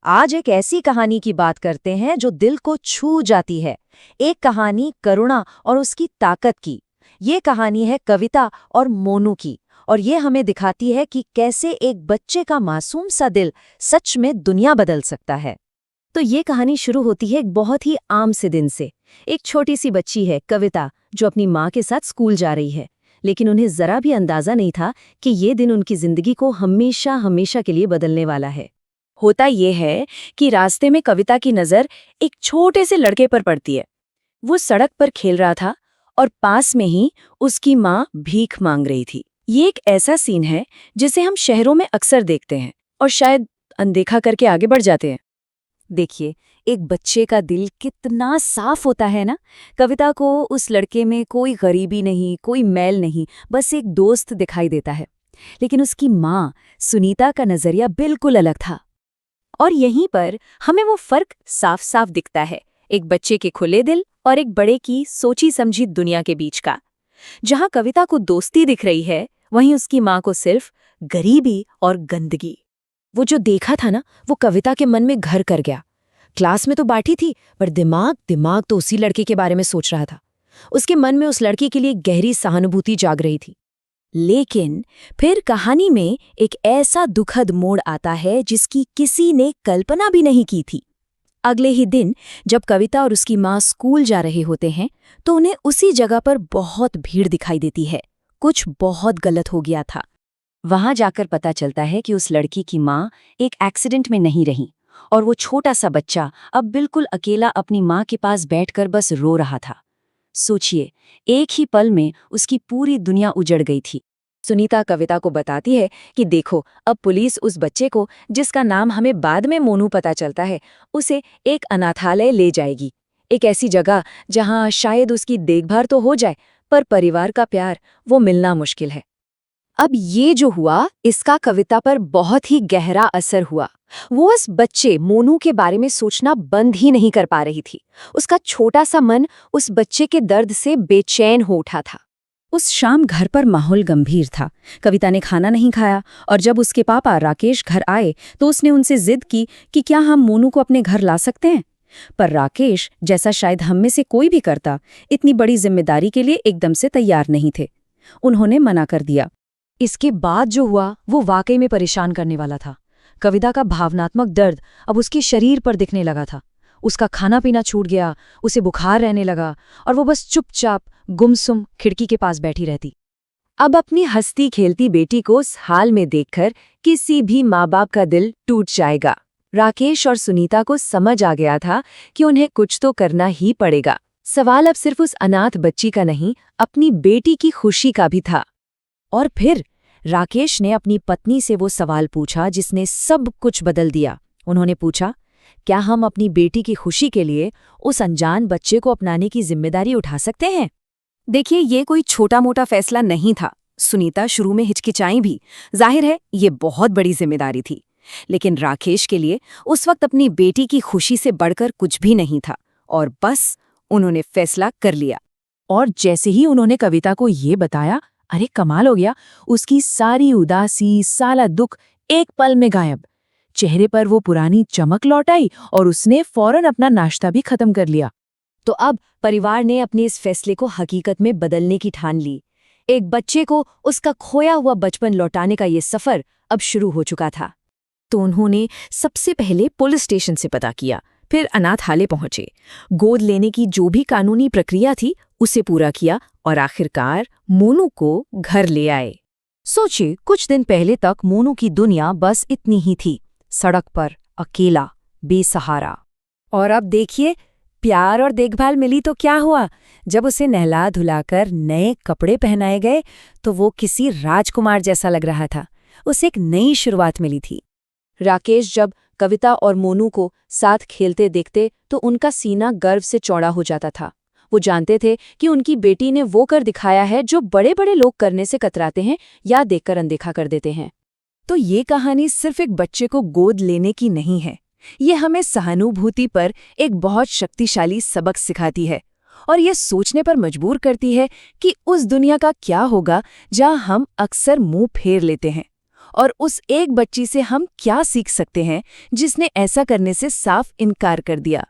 आज एक ऐसी कहानी की बात करते हैं जो दिल को छू जाती है। एक कहानी करुणा और उसकी ताकत की। ये कहानी है कविता और मोनू की, और ये हमें दिखाती है कि कैसे एक बच्चे का मासूम सा दिल सच में दुनिया बदल सकता है। तो ये कहानी शुरू होती है एक बहुत ही आम से दिन से। एक छोटी सी बच्ची है कविता, जो अपनी माँ के साथ स्कूल जा रही है, लेकिन उन्हें जरा भी अंदाजा नहीं था कि ये दिन उनकी जिंदगी को हमेशा हमेशा के लिए बदलने वाला है। होता ये है कि रास्ते में कविता की नज़र एक छोटे से लड़के पर पड़ती है। वो सड़क पर खेल रहा था और पास में ही उसकी माँ भीख मांग रही थी। ये एक ऐसा सीन है जिसे हम शहरों में अक्सर देखते हैं और शायद अनदेखा करके आगे बढ़ जाते हैं। देखिए, एक बच्चे का दिल कितना साफ होता है ना। कविता को उस लड़के में कोई गरीबी नहीं, कोई मैल नहीं, बस एक दोस्त दिखाई देता है। लेकिन उसकी माँ सुनीता का नजरिया बिल्कुल अलग था। और यहीं पर हमें वो फर्क साफ साफ दिखता है, एक बच्चे के खुले दिल और एक बड़े की सोची समझी दुनिया के बीच का। जहां कविता को दोस्ती दिख रही है, वहीं उसकी माँ को सिर्फ गरीबी और गंदगी। वो जो देखा था ना, वो कविता के मन में घर कर गया। क्लास में तो बैठी थी, पर दिमाग तो उसी लड़के के बारे में सोच रहा था। उसके मन में उस लड़के के लिए गहरी सहानुभूति जाग रही थी। लेकिन फिर कहानी में एक ऐसा दुखद मोड़ आता है जिसकी किसी ने कल्पना भी नहीं की थी। अगले ही दिन जब कविता और उसकी माँ स्कूल जा रहे होते हैं, तो उन्हें उसी जगह पर बहुत भीड़ दिखाई देती है। कुछ बहुत गलत हो गया था। वहां जाकर पता चलता है कि उस लड़की की माँ एक एक्सीडेंट में नहीं रही, और वो छोटा सा बच्चा अब बिल्कुल अकेला अपनी माँ के पास बैठकर बस रो रहा था। सोचिए, एक ही पल में उसकी पूरी दुनिया उजड़ गई थी। सुनीता कविता को बताती है कि देखो, अब पुलिस उस बच्चे को, जिसका नाम हमें बाद में मोनू पता चलता है, उसे एक अनाथालय ले जाएगी। एक ऐसी जगह जहां शायद उसकी देखभाल तो हो जाए, पर परिवार का प्यार वो मिलना मुश्किल है। अब ये जो हुआ, इसका कविता पर बहुत ही गहरा असर हुआ। वो उस बच्चे मोनू के बारे में सोचना बंद ही नहीं कर पा रही थी। उसका छोटा सा मन उस बच्चे के दर्द से बेचैन हो उठा था। उस शाम घर पर माहौल गंभीर था। कविता ने खाना नहीं खाया, और जब उसके पापा राकेश घर आए तो उसने उनसे जिद की कि क्या हम मोनू को अपने घर ला सकते हैं। पर राकेश, जैसा शायद हम में से कोई भी करता, इतनी बड़ी जिम्मेदारी के लिए एकदम से तैयार नहीं थे। उन्होंने मना कर दिया। इसके बाद जो हुआ वो वाकई में परेशान करने वाला था। कविता का भावनात्मक दर्द अब उसके शरीर पर दिखने लगा था। उसका खाना पीना छूट गया, उसे बुखार रहने लगा, और वो बस चुपचाप गुमसुम खिड़की के पास बैठी रहती। अब अपनी हंसती खेलती बेटी को उस हाल में देखकर किसी भी माँ बाप का दिल टूट जाएगा। राकेश और सुनीता को समझ आ गया था कि उन्हें कुछ तो करना ही पड़ेगा। सवाल अब सिर्फ उस अनाथ बच्ची का नहीं, अपनी बेटी की खुशी का भी था। और फिर राकेश ने अपनी पत्नी से वो सवाल पूछा जिसने सब कुछ बदल दिया। उन्होंने पूछा, क्या हम अपनी बेटी की खुशी के लिए उस अनजान बच्चे को अपनाने की जिम्मेदारी उठा सकते हैं? देखिए, ये कोई छोटा मोटा फैसला नहीं था। सुनीता शुरू में हिचकिचाई भी, जाहिर है ये बहुत बड़ी जिम्मेदारी थी। लेकिन राकेश के लिए उस वक्त अपनी बेटी की खुशी से बढ़कर कुछ भी नहीं था, और बस उन्होंने फैसला कर लिया। और जैसे ही उन्होंने कविता को ये बताया, अरे कमाल हो गया, उसकी सारी उदासी, सारा दुख एक पल में गायब। चेहरे पर वो पुरानी चमक लौट आई, और उसने फौरन अपना नाश्ता भी खत्म कर लिया। तो अब परिवार ने अपने इस फैसले को हकीकत में बदलने की ठान ली। एक बच्चे को उसका खोया हुआ बचपन लौटाने का ये सफर अब शुरू हो चुका था। तो उन्होंने सबसे पहले पुलिस स्टेशन से पता किया, फिर अनाथालय पहुंचे, गोद लेने की जो भी कानूनी प्रक्रिया थी उसे पूरा किया, और आखिरकार मोनू को घर ले आए। सोचिए, कुछ दिन पहले तक मोनू की दुनिया बस इतनी ही थी, सड़क पर अकेला, बेसहारा। और अब देखिए, प्यार और देखभाल मिली तो क्या हुआ। जब उसे नहला धुलाकर नए कपड़े पहनाए गए तो वो किसी राजकुमार जैसा लग रहा था। उसे एक नई शुरुआत मिली थी। राकेश जब कविता और मोनू को साथ खेलते देखते तो उनका सीना गर्व से चौड़ा हो जाता था। वो जानते थे कि उनकी बेटी ने वो कर दिखाया है जो बड़े बड़े लोग करने से कतराते हैं या देखकर अनदेखा कर देते हैं। तो ये कहानी सिर्फ एक बच्चे को गोद लेने की नहीं है, ये हमें सहानुभूति पर एक बहुत शक्तिशाली सबक सिखाती है, और ये सोचने पर मजबूर करती है कि उस दुनिया का क्या होगा जहां हम अक्सर मुंह फेर लेते हैं। और उस एक बच्ची से हम क्या सीख सकते हैं जिसने ऐसा करने से साफ इनकार कर दिया।